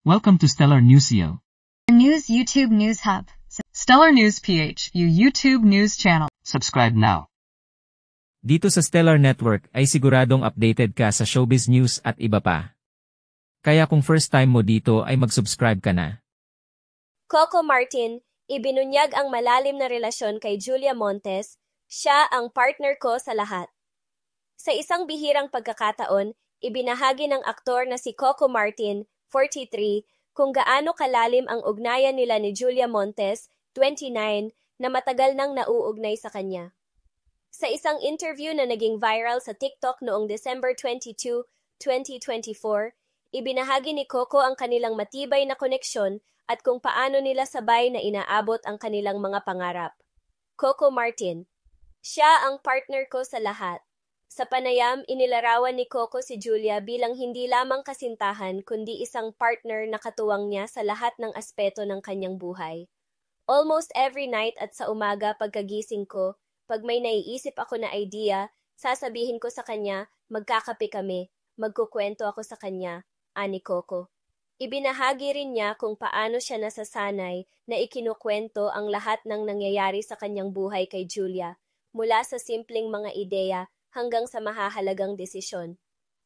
Welcome to Stellar Newsio. News YouTube News Hub. Stellar News PH, YouTube News Channel. Subscribe now. Dito sa Stellar Network ay siguradong updated ka sa showbiz news at iba pa. Kaya kung first time mo dito ay mag-subscribe ka na. Coco Martin, ibinunyag ang malalim na relasyon kay Julia Montes, siya ang partner ko sa lahat. Sa isang bihirang pagkakataon, ibinahagi ng aktor na si Coco Martin, 43, kung gaano kalalim ang ugnayan nila ni Julia Montes, 29, na matagal nang nauugnay sa kanya. Sa isang interview na naging viral sa TikTok noong December 22, 2024, ibinahagi ni Coco ang kanilang matibay na koneksyon at kung paano nila sabay na inaabot ang kanilang mga pangarap. Coco Martin, siya ang partner ko sa lahat. Sa panayam, inilarawan ni Coco si Julia bilang hindi lamang kasintahan kundi isang partner na katuwang niya sa lahat ng aspeto ng kanyang buhay. Almost every night at sa umaga pagkagising ko, pag may naiisip ako na idea, sasabihin ko sa kanya, magkakape kami, magkukwento ako sa kanya, ani Coco. Ibinahagi rin niya kung paano siya nasasanay na ikinukwento ang lahat ng nangyayari sa kanyang buhay kay Julia, mula sa simpleng mga ideya hanggang sa mahahalagang desisyon.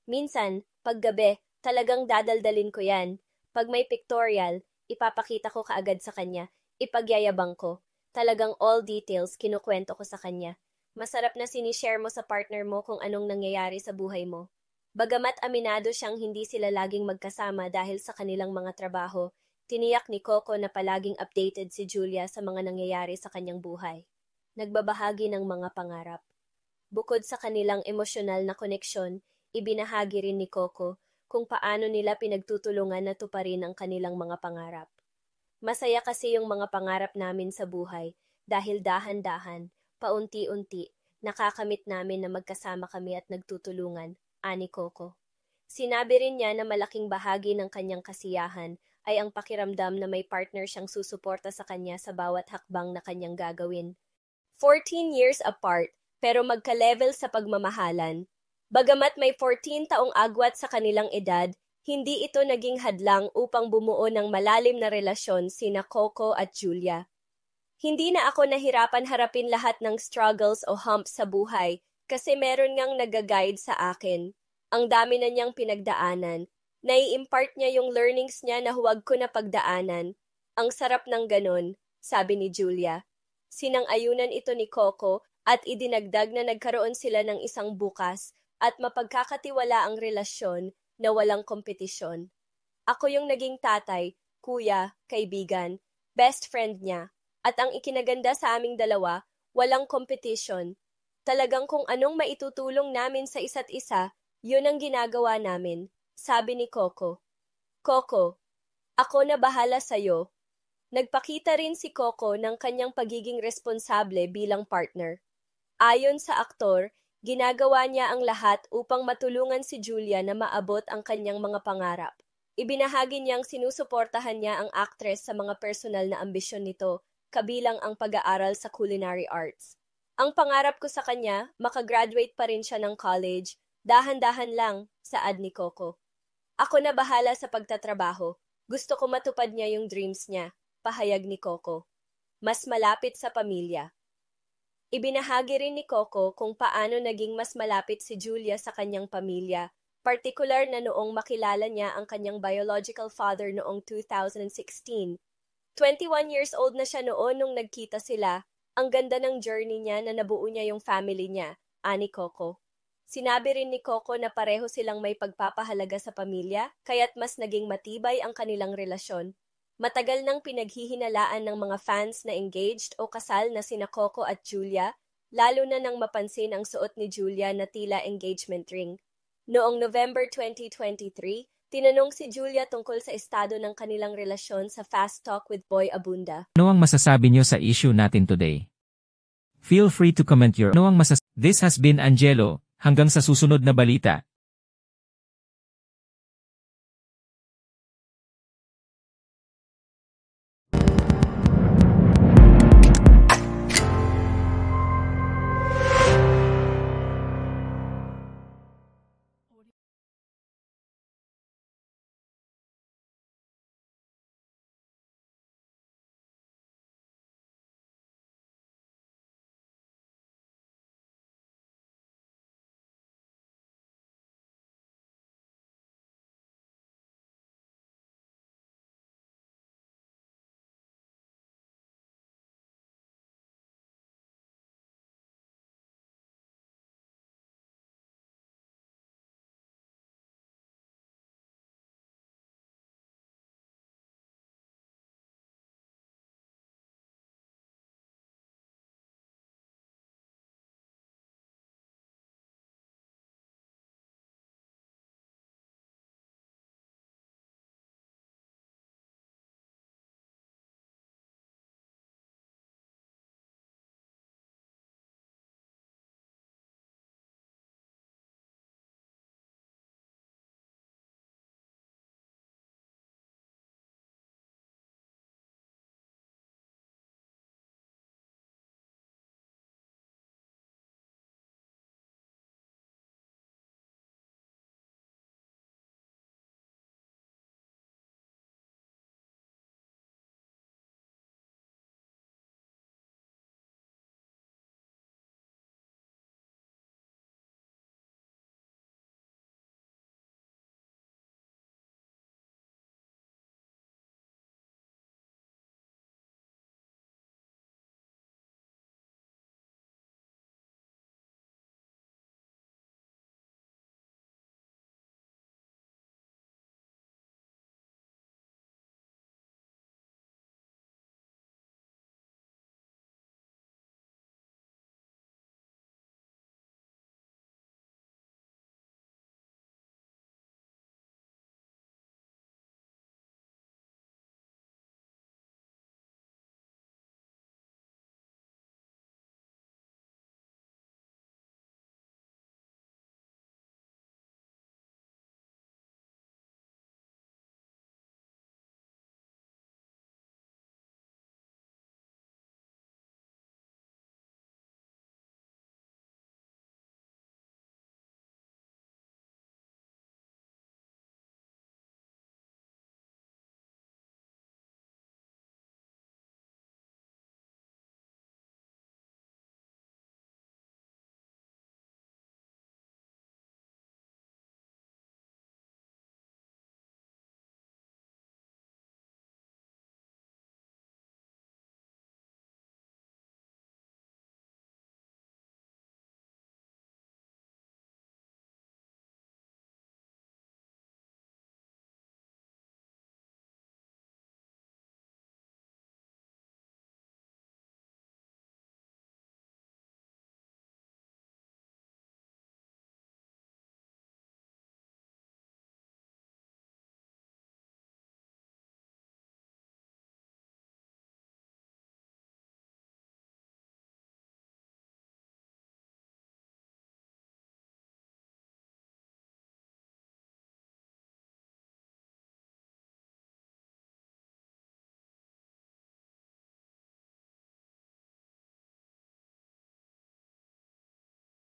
Minsan, paggabi, talagang dadaldalin ko yan. Pag may pictorial, ipapakita ko kaagad sa kanya, ipagyayabang ko. Talagang all details kinukwento ko sa kanya. Masarap na sinishare mo sa partner mo kung anong nangyayari sa buhay mo. Bagamat aminado siyang hindi sila laging magkasama dahil sa kanilang mga trabaho, tiniyak ni Coco na palaging updated si Julia sa mga nangyayari sa kanyang buhay. Nagbabahagi ng mga pangarap. Bukod sa kanilang emosyonal na koneksyon, ibinahagi rin ni Coco kung paano nila pinagtutulungan na tuparin ang kanilang mga pangarap. Masaya kasi yung mga pangarap namin sa buhay dahil dahan-dahan, paunti-unti, nakakamit namin na magkasama kami at nagtutulungan, ani Coco. Sinabi rin niya na malaking bahagi ng kanyang kasiyahan ay ang pakiramdam na may partner siyang susuporta sa kanya sa bawat hakbang na kanyang gagawin. 14 years apart, pero magka-level sa pagmamahalan. Bagamat may 14 taong agwat sa kanilang edad, hindi ito naging hadlang upang bumuo ng malalim na relasyon sina Coco at Julia. Hindi na ako nahirapan harapin lahat ng struggles o humps sa buhay kasi meron ngang nag-guide sa akin. Ang dami na niyang pinagdaanan. Nai-impart niya yung learnings niya na huwag ko na pagdaanan. Ang sarap ng ganon, sabi ni Julia. Sinang-ayunan ito ni Coco at idinagdag na nagkaroon sila ng isang bukas at mapagkakatiwala ang relasyon na walang kompetisyon. Ako yung naging tatay, kuya, kaibigan, best friend niya, at ang ikinaganda sa aming dalawa, walang competition. Talagang kung anong maitutulong namin sa isa't isa, yun ang ginagawa namin, sabi ni Coco. Coco, ako na bahala sa'yo. Nagpakita rin si Coco ng kanyang pagiging responsable bilang partner. Ayon sa aktor, ginagawa niya ang lahat upang matulungan si Julia na maabot ang kanyang mga pangarap. Ibinahagi niyang sinusuportahan niya ang actress sa mga personal na ambisyon nito, kabilang ang pag-aaral sa culinary arts. Ang pangarap ko sa kanya, makagraduate pa rin siya ng college, dahan-dahan lang, saad ni Coco. Ako na bahala sa pagtatrabaho. Gusto ko matupad niya yung dreams niya, pahayag ni Coco. Mas malapit sa pamilya. Ibinahagi rin ni Coco kung paano naging mas malapit si Julia sa kanyang pamilya, partikular na noong makilala niya ang kanyang biological father noong 2016. 21 years old na siya noon nung nagkita sila. Ang ganda ng journey niya na nabuo niya yung family niya, ani Coco. Sinabi rin ni Coco na pareho silang may pagpapahalaga sa pamilya, kaya't mas naging matibay ang kanilang relasyon. Matagal nang pinaghihinalaan ng mga fans na engaged o kasal na sina Coco at Julia, lalo na nang mapansin ang suot ni Julia na tila engagement ring. Noong November 2023, tinanong si Julia tungkol sa estado ng kanilang relasyon sa Fast Talk with Boy Abunda. Ano ang masasabi niyo sa issue natin today? Feel free to comment your This has been Angelo, hanggang sa susunod na balita.